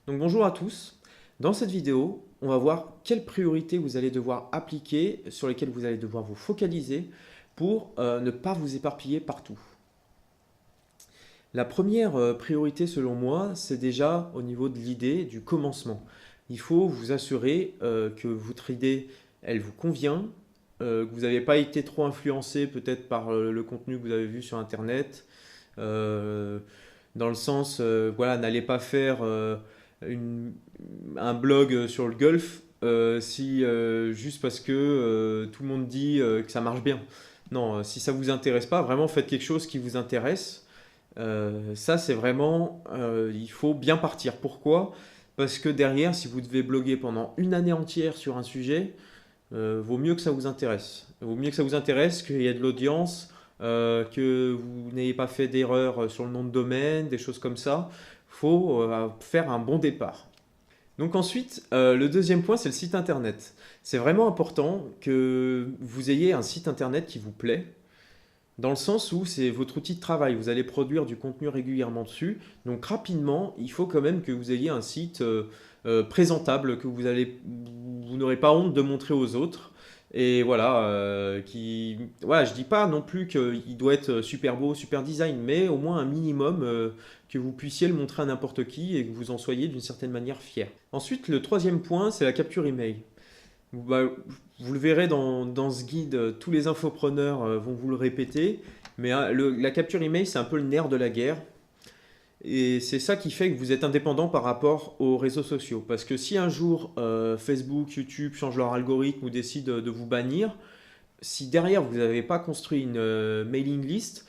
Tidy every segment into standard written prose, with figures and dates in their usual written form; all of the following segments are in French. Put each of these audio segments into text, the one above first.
Donc bonjour à tous. Dans cette vidéo, on va voir quelles priorités vous allez devoir appliquer, sur lesquelles vous allez devoir vous focaliser pour ne pas vous éparpiller partout. La première priorité selon moi, c'est déjà au niveau de l'idée, du commencement. Il faut vous assurer que votre idée, elle vous convient, que vous n'avez pas été trop influencé peut-être par le contenu que vous avez vu sur Internet, euh, dans le sens, voilà, n'allez pas faire une- un blog sur le golf si juste parce que tout le monde dit que ça marche bien. Non, si ça vous intéresse pas, vraiment faites quelque chose qui vous intéresse. Ça, c'est vraiment, il faut bien partir. Pourquoi? Parce que derrière, si vous devez bloguer pendant une année entière sur un sujet, vaut mieux que ça vous intéresse. Vaut mieux que ça vous intéresse, qu'il y ait de l'audience, que vous n'ayez pas fait d'erreur sur le nom de domaine, des choses comme ça. Il faut faire un bon départ. Donc ensuite, le deuxième point, c'est le site internet. C'est vraiment important que vous ayez un site internet qui vous plaît, dans le sens où c'est votre outil de travail. Vous allez produire du contenu régulièrement dessus. Donc rapidement, il faut quand même que vous ayez un site présentable, que vous n'aurez pas honte de montrer aux autres. Et voilà, voilà, je dis pas non plus qu'il doit être super beau, super design, mais au moins un minimum que vous puissiez le montrer à n'importe qui et que vous en soyez d'une certaine manière fier. Ensuite, le troisième point, c'est la capture email. Bah, vous le verrez dans ce guide, tous les infopreneurs vont vous le répéter, mais hein, la capture email, c'est un peu le nerf de la guerre. Et c'est ça qui fait que vous êtes indépendant par rapport aux réseaux sociaux. Parce que si un jour Facebook, YouTube changent leur algorithme ou décident de vous bannir, si derrière vous n'avez pas construit une mailing list,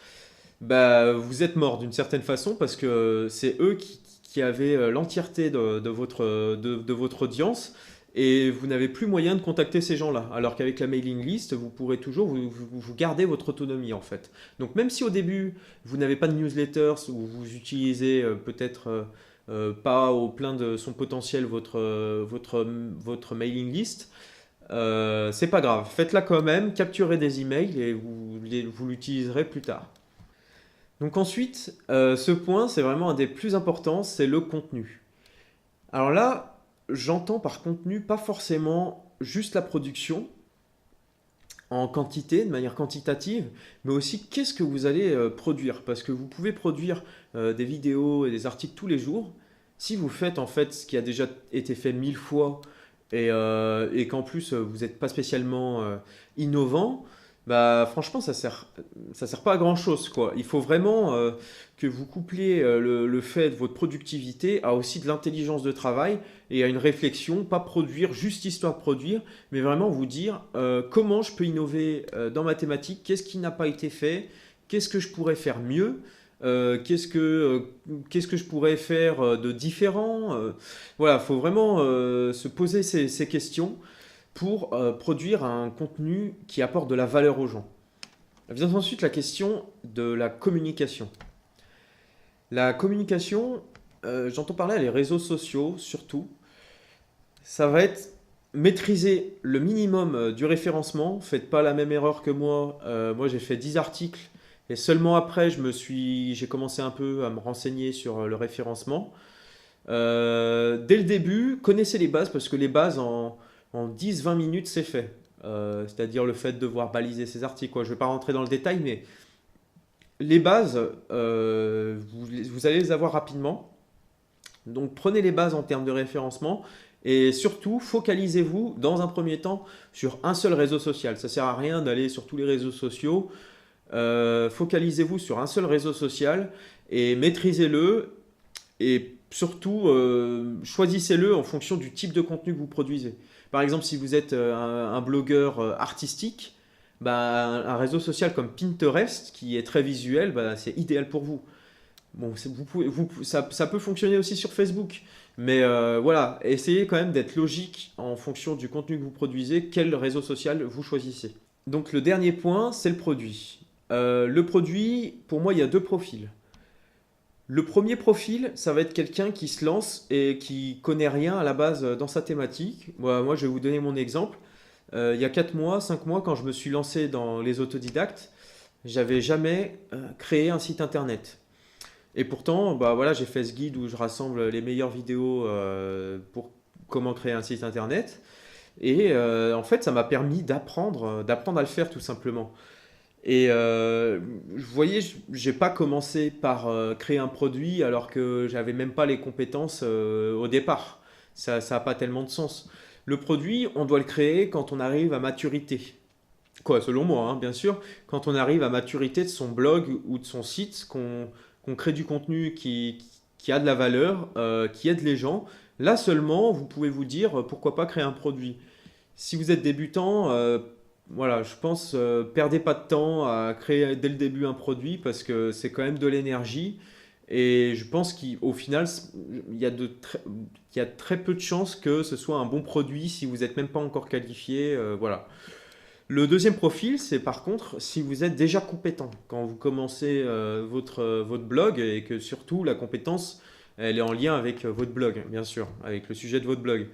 bah, vous êtes mort d'une certaine façon parce que c'est eux qui avaient l'entièreté de votre audience et vous n'avez plus moyen de contacter ces gens-là. Alors qu'avec la mailing list, vous pourrez toujours vous garder votre autonomie en fait. Donc même si au début vous n'avez pas de newsletters ou vous utilisez peut-être pas au plein de son potentiel votre mailing list, c'est pas grave. Faites-la quand même, capturez des emails et vous l'utiliserez plus tard. Donc ensuite, ce point, c'est vraiment un des plus importants, c'est le contenu. Alors là, j'entends par contenu pas forcément juste la production en quantité, de manière quantitative, mais aussi qu'est-ce que vous allez produire. Parce que vous pouvez produire des vidéos et des articles tous les jours. Si vous faites en fait ce qui a déjà été fait 1000 fois et qu'en plus vous n'êtes pas spécialement innovant, bah franchement ça sert pas à grand chose quoi. Il faut vraiment que vous coupliez le fait de votre productivité à aussi de l'intelligence de travail et à une réflexion, pas produire juste histoire de produire, mais vraiment vous dire comment je peux innover dans ma thématique, qu'est-ce qui n'a pas été fait, qu'est-ce que je pourrais faire mieux, qu'est-ce que je pourrais faire de différent. Voilà, il faut vraiment se poser ces questions pour produire un contenu qui apporte de la valeur aux gens. Vient ensuite la question de la communication. La communication, j'entends parler les réseaux sociaux surtout. Ça va être maîtriser le minimum du référencement. Faites pas la même erreur que moi. Moi, j'ai fait 10 articles et seulement après, j'ai commencé un peu à me renseigner sur le référencement. Dès le début, connaissez les bases parce que les bases en 10-20 minutes, c'est fait. C'est-à-dire le fait de devoir baliser ces articles. Quoi. Je ne vais pas rentrer dans le détail, mais les bases, vous allez les avoir rapidement. Donc prenez les bases en termes de référencement et surtout focalisez-vous dans un premier temps sur un seul réseau social. Ça ne sert à rien d'aller sur tous les réseaux sociaux. Focalisez-vous sur un seul réseau social et maîtrisez-le et surtout choisissez-le en fonction du type de contenu que vous produisez. Par exemple, si vous êtes un blogueur artistique, bah, un réseau social comme Pinterest, qui est très visuel, bah, c'est idéal pour vous. Bon, ça peut fonctionner aussi sur Facebook, mais voilà, essayez quand même d'être logique en fonction du contenu que vous produisez, quel réseau social vous choisissez. Donc le dernier point, c'est le produit. Le produit, pour moi, il y a deux profils. Le premier profil, ça va être quelqu'un qui se lance et qui connaît rien à la base dans sa thématique. Moi, je vais vous donner mon exemple. Il y a 4 mois, 5 mois, quand je me suis lancé dans les autodidactes, j'avais jamais créé un site internet. Et pourtant, bah voilà, j'ai fait ce guide où je rassemble les meilleures vidéos pour comment créer un site internet. Et en fait, ça m'a permis d'apprendre à le faire tout simplement. Et vous voyez, j'ai pas commencé par créer un produit alors que j'avais même pas les compétences au départ. Ça n'a pas tellement de sens. Le produit, on doit le créer quand on arrive à maturité. Quoi, selon moi, hein, bien sûr, quand on arrive à maturité de son blog ou de son site, qu'on crée du contenu qui a de la valeur, qui aide les gens, là seulement, vous pouvez vous dire pourquoi pas créer un produit. Si vous êtes débutant, voilà, je pense, perdez pas de temps à créer dès le début un produit parce que c'est quand même de l'énergie. Et je pense qu'au final, il y a très peu de chances que ce soit un bon produit si vous n'êtes même pas encore qualifié. Voilà. Le deuxième profil, c'est par contre si vous êtes déjà compétent. Quand vous commencez votre blog et que surtout la compétence, elle est en lien avec votre blog, bien sûr, avec le sujet de votre blog.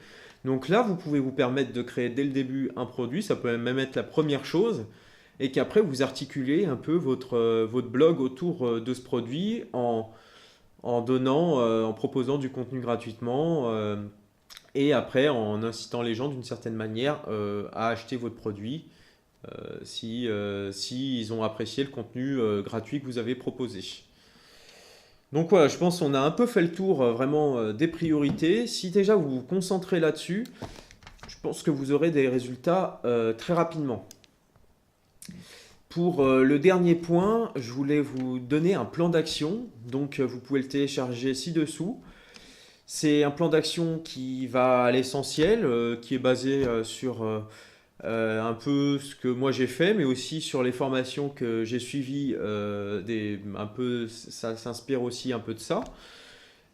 Donc là, vous pouvez vous permettre de créer dès le début un produit, ça peut même être la première chose, et qu'après vous articulez un peu votre blog autour de ce produit en donnant, en proposant du contenu gratuitement, et après en incitant les gens d'une certaine manière à acheter votre produit si ils ont apprécié le contenu gratuit que vous avez proposé. Donc voilà, je pense qu'on a un peu fait le tour vraiment des priorités. Si déjà vous vous concentrez là-dessus, je pense que vous aurez des résultats très rapidement. Pour le dernier point, je voulais vous donner un plan d'action. Donc vous pouvez le télécharger ci-dessous. C'est un plan d'action qui va à l'essentiel, qui est basé sur un peu ce que moi j'ai fait, mais aussi sur les formations que j'ai suivies. Un peu, ça s'inspire aussi un peu de ça.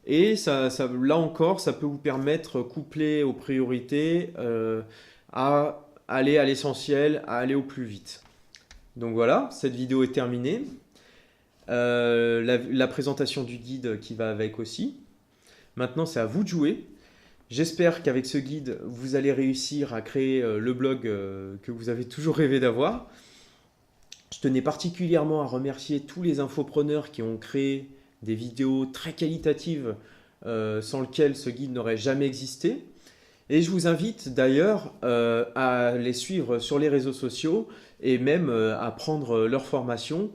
Et là encore, ça peut vous permettre, couplé aux priorités, à aller à l'essentiel, à aller au plus vite. Donc voilà, cette vidéo est terminée. La présentation du guide qui va avec aussi. Maintenant, c'est à vous de jouer. J'espère qu'avec ce guide, vous allez réussir à créer le blog que vous avez toujours rêvé d'avoir. Je tenais particulièrement à remercier tous les infopreneurs qui ont créé des vidéos très qualitatives sans lesquelles ce guide n'aurait jamais existé. Et je vous invite d'ailleurs à les suivre sur les réseaux sociaux et même à prendre leur formation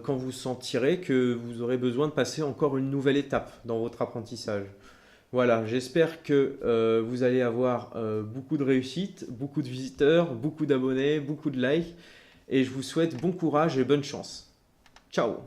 quand vous sentirez que vous aurez besoin de passer encore une nouvelle étape dans votre apprentissage. Voilà, j'espère que vous allez avoir beaucoup de réussite, beaucoup de visiteurs, beaucoup d'abonnés, beaucoup de likes et je vous souhaite bon courage et bonne chance. Ciao!